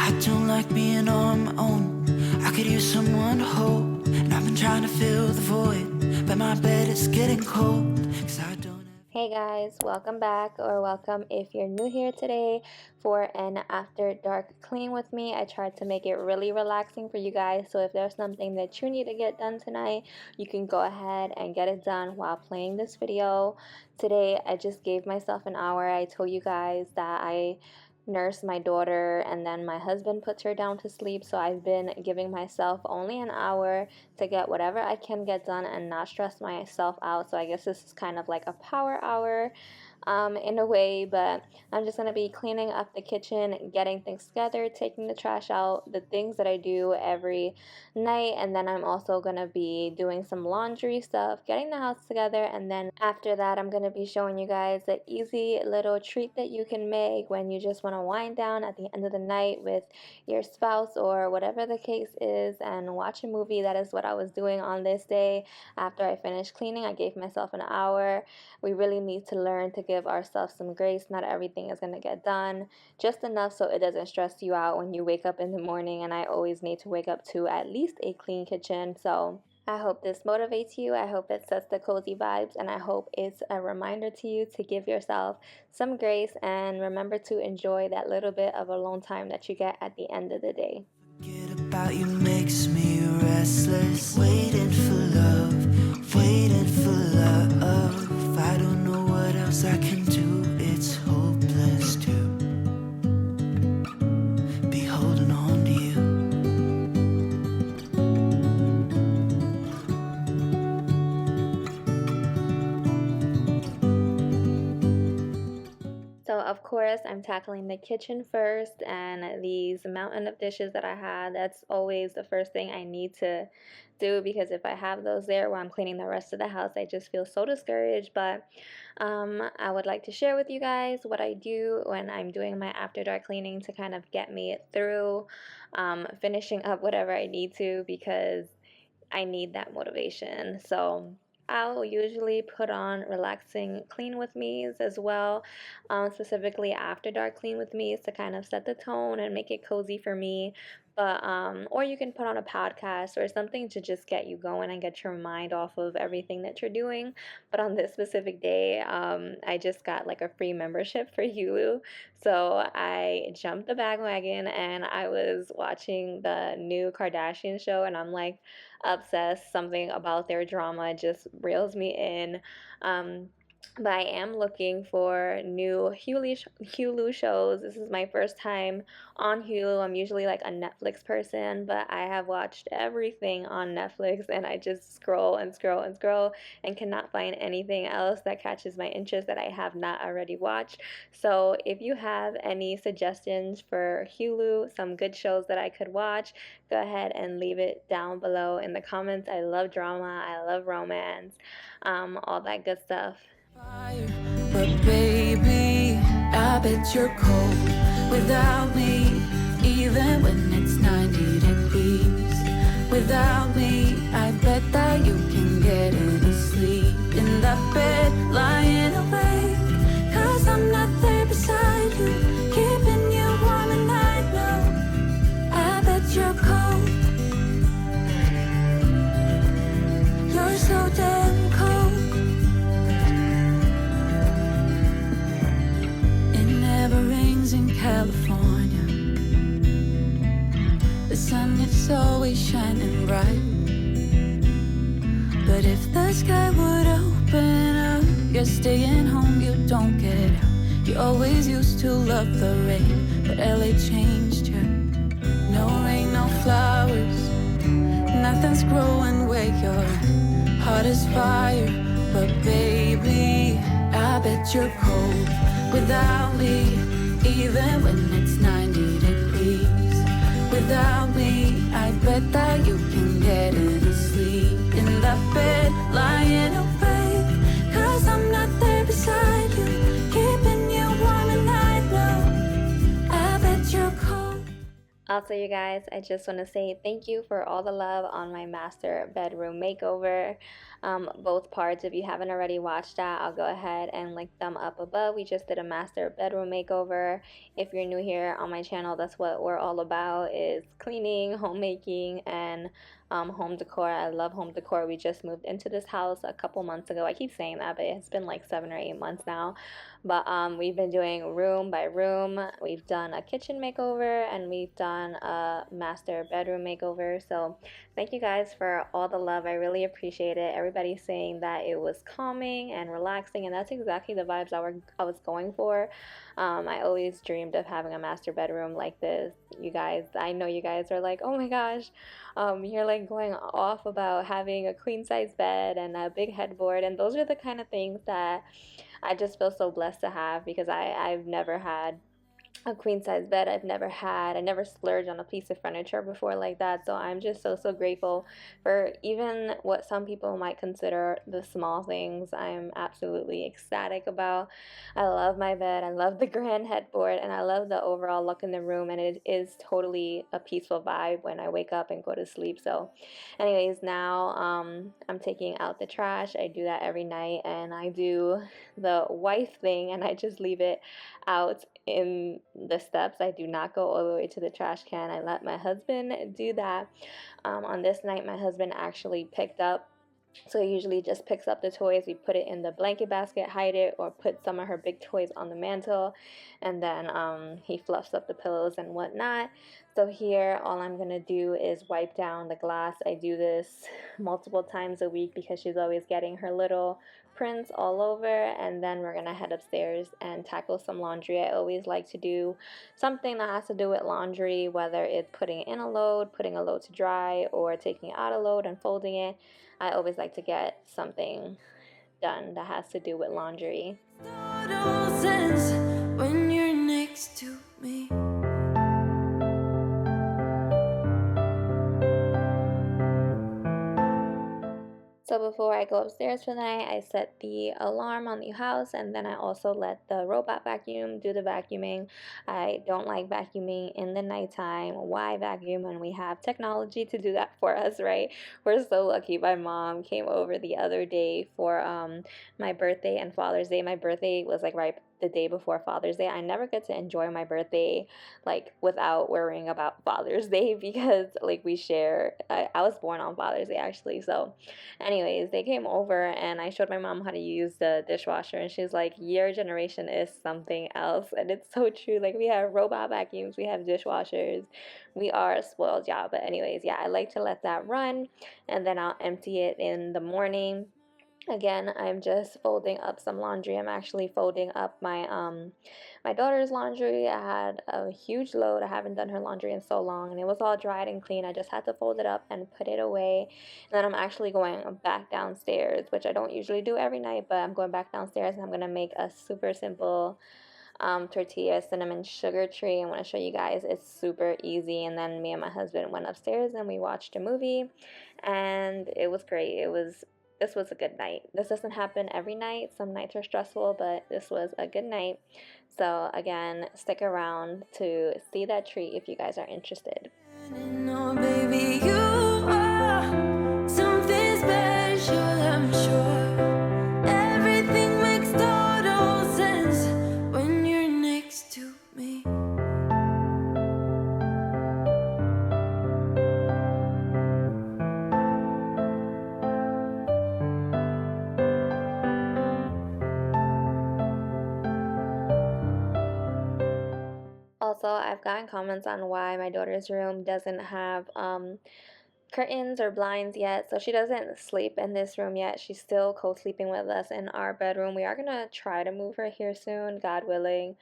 I don't like being on my own. I could use someone to hold, and I've been trying to fill the void, but my bed is getting cold, 'cause I don't have... Hey guys, welcome back, or welcome if you're new here today for an after dark clean with me. I tried to make it really relaxing for you guys, so if there's something that you need to get done tonight, you can go ahead and get it done while playing this video. Today I just gave myself an hour. I told you guys that I nurse my daughter and then my husband puts her down to sleep, so I've been giving myself only an hour to get whatever I can get done and not stress myself out. So I guess this is kind of like a power hour in a way, but I'm just gonna be cleaning up the kitchen, getting things together, taking the trash out, the things that I do every night, and then I'm also gonna be doing some laundry stuff, getting the house together, and then after that I'm gonna be showing you guys the easy little treat that you can make when you just want to wind down at the end of the night with your spouse or whatever the case is and watch a movie. That is what I was doing on this day. After I finished cleaning, I gave myself an hour. We really need to learn to give ourselves some grace. Not everything is going to get done, just enough so it doesn't stress you out when you wake up in the morning, and I always need to wake up to at least a clean kitchen. So I hope this motivates you. I hope it sets the cozy vibes, and I hope it's a reminder to you to give yourself some grace and remember to enjoy that little bit of alone time that you get at the end of the day. Forget about you makes me restless. Waiting for love, waiting for love. I don't know what else I can do. It's hopeless to be holding on to you. So of course I'm tackling the kitchen first, and these mountain of dishes that I had, that's always the first thing I need to do, because if I have those there while I'm cleaning the rest of the house, I just feel so discouraged. But I would like to share with you guys what I do when I'm doing my after dark cleaning to kind of get me through finishing up whatever I need to, because I need that motivation. So I'll usually put on relaxing clean with me's as well, specifically after dark clean with me's to kind of set the tone and make it cozy for me. But or you can put on a podcast or something to just get you going and get your mind off of everything that you're doing. But on this specific day, I just got like a free membership for Hulu, so I jumped the bandwagon and I was watching the new Kardashian show, and I'm like obsessed. Something about their drama just reels me in. But I am looking for new Hulu shows. This is my first time on Hulu. I'm usually like a Netflix person, but I have watched everything on Netflix, and I just scroll and scroll and scroll and cannot find anything else that catches my interest that I have not already watched. So if you have any suggestions for Hulu, some good shows that I could watch, go ahead and leave it down below in the comments. I love drama, I love romance, all that good stuff. But baby, I bet you're cold without me, even when it's 90 degrees. Without me, I bet that you can get any sleep in that bed, lying awake, 'cause I'm not there beside you, keeping you warm, and I know I bet you're cold. You're so damn cold. Never rains in California. The sun is always shining bright. But if the sky would open up, you're staying home, you don't get out. You always used to love the rain, but LA changed you. No rain, no flowers, nothing's growing where your heart is fire. But baby, I bet you're cold without me, even when it's 90 degrees. Without me, I bet that you can get any sleep in that bed, lying awake, 'cause I'm not there beside you, keeping you warm, and I know I bet you're cold. Also, you guys, I just want to say thank you for all the love on my master bedroom makeover. both parts. If you haven't already watched that, I'll go ahead and link them up above. We just did a master bedroom makeover. If you're new here on my channel, that's what we're all about, is cleaning, homemaking, and home decor. I love home decor. We just moved into this house a couple months ago. I keep saying that, but it's been like 7 or 8 months now. But we've been doing room by room. We've done a kitchen makeover and we've done a master bedroom makeover. So thank you guys for all the love. I really appreciate it. Everybody's saying that it was calming and relaxing, and that's exactly the vibes I was going for. I always dreamed of having a master bedroom like this. You guys, I know you guys are like, oh my gosh, you're like going off about having a queen size bed and a big headboard, and those are the kind of things that I just feel so blessed to have, because I've never had a queen size bed. I never splurged on a piece of furniture before like that. So I'm just so grateful for even what some people might consider the small things. I'm absolutely ecstatic about. I love my bed. I love the grand headboard, and I love the overall look in the room. And it is totally a peaceful vibe when I wake up and go to sleep. So, anyways, now I'm taking out the trash. I do that every night, and I do the wife thing, and I just leave it out in the steps. I do not go all the way to the trash can. I let my husband do that. On this night, my husband actually picked up, so he usually just picks up the toys. We put it in the blanket basket, hide it, or put some of her big toys on the mantle, and then he fluffs up the pillows and whatnot. So here, all I'm gonna do is wipe down the glass. I do this multiple times a week because she's always getting her little prints all over, and then we're gonna head upstairs and tackle some laundry. I always like to do something that has to do with laundry, whether it's putting in a load, putting a load to dry, or taking out a load and folding it. I always like to get something done that has to do with laundry. When you're next to me. So before I go upstairs for the night, I set the alarm on the house, and then I also let the robot vacuum do the vacuuming. I don't like vacuuming in the nighttime. Why vacuum when we have technology to do that for us, right? We're so lucky. My mom came over the other day for my birthday and Father's Day. My birthday was like right the day before Father's Day. I never get to enjoy my birthday like without worrying about Father's Day, because like we share. I was born on Father's Day actually, so anyways, they came over and I showed my mom how to use the dishwasher, and she's like, your generation is something else. And it's so true. Like, we have robot vacuums, we have dishwashers. We are spoiled, y'all. But anyways, yeah, I like to let that run, and then I'll empty it in the morning. Again, I'm just folding up some laundry. I'm actually folding up my daughter's laundry. I had a huge load. I haven't done her laundry in so long, and it was all dried and clean. I just had to fold it up and put it away. And then I'm actually going back downstairs, which I don't usually do every night, but I'm going back downstairs and I'm gonna make a super simple tortilla cinnamon sugar tree. I want to show you guys. It's super easy. And then me and my husband went upstairs and we watched a movie, and it was great. This was a good night. This doesn't happen every night. Some nights are stressful, but this was a good night. So again, stick around to see that treat if you guys are interested. No, baby, you are something special, I'm sure. Everything makes total sense when you're next to me. Also, I've gotten comments on why my daughter's room doesn't have curtains or blinds yet. So she doesn't sleep in this room yet. She's still co-sleeping with us in our bedroom. We are going to try to move her here soon, God willing.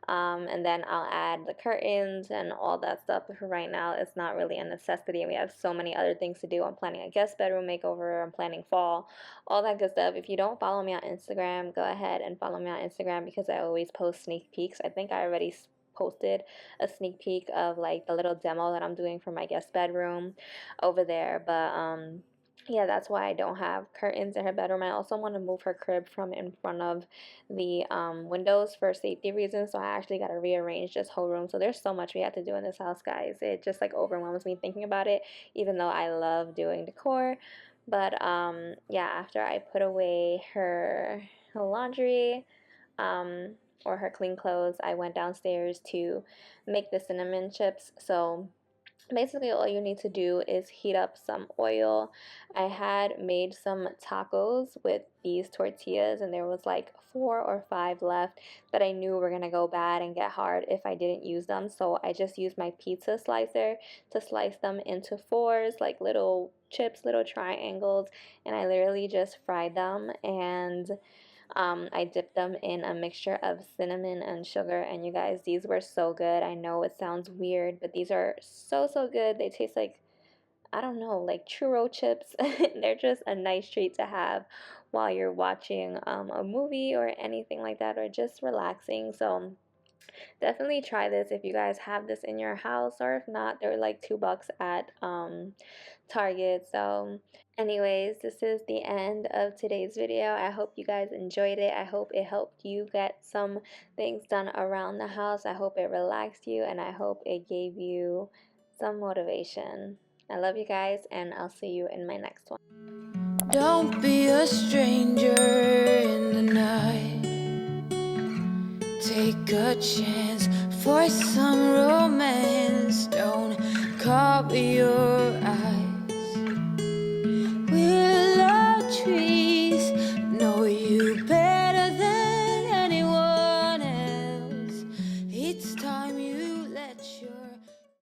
And then I'll add the curtains and all that stuff. But for right now, it's not really a necessity. We have so many other things to do. I'm planning a guest bedroom makeover. I'm planning fall, all that good stuff. If you don't follow me on Instagram, go ahead and follow me on Instagram, because I always post sneak peeks. I think I already posted a sneak peek of like the little demo that I'm doing for my guest bedroom over there. But yeah, that's why I don't have curtains in her bedroom. I also want to move her crib from in front of the windows for safety reasons. So I actually got to rearrange this whole room. So there's so much we have to do in this house, guys. It just like overwhelms me thinking about it, even though I love doing decor. But yeah, after I put away her laundry, um, or her clean clothes, I went downstairs to make the cinnamon chips. So basically, all you need to do is heat up some oil. I had made some tacos with these tortillas, and there was like 4 or 5 left that I knew were gonna go bad and get hard if I didn't use them. So I just used my pizza slicer to slice them into fours, like little chips, little triangles, and I literally just fried them. And I dipped them in a mixture of cinnamon and sugar, and you guys, these were so good. I know it sounds weird, but these are so, so good. They taste like, I don't know, like churro chips. They're just a nice treat to have while you're watching a movie or anything like that, or just relaxing. So definitely try this if you guys have this in your house, or if not, they're like $2 at Target. So anyways, this is the end of today's video. I hope you guys enjoyed it. I hope it helped you get some things done around the house. I hope it relaxed you, and I hope it gave you some motivation. I love you guys, and I'll see you in my next one. Don't be a stranger in the night. Take a chance for some romance. Don't cover your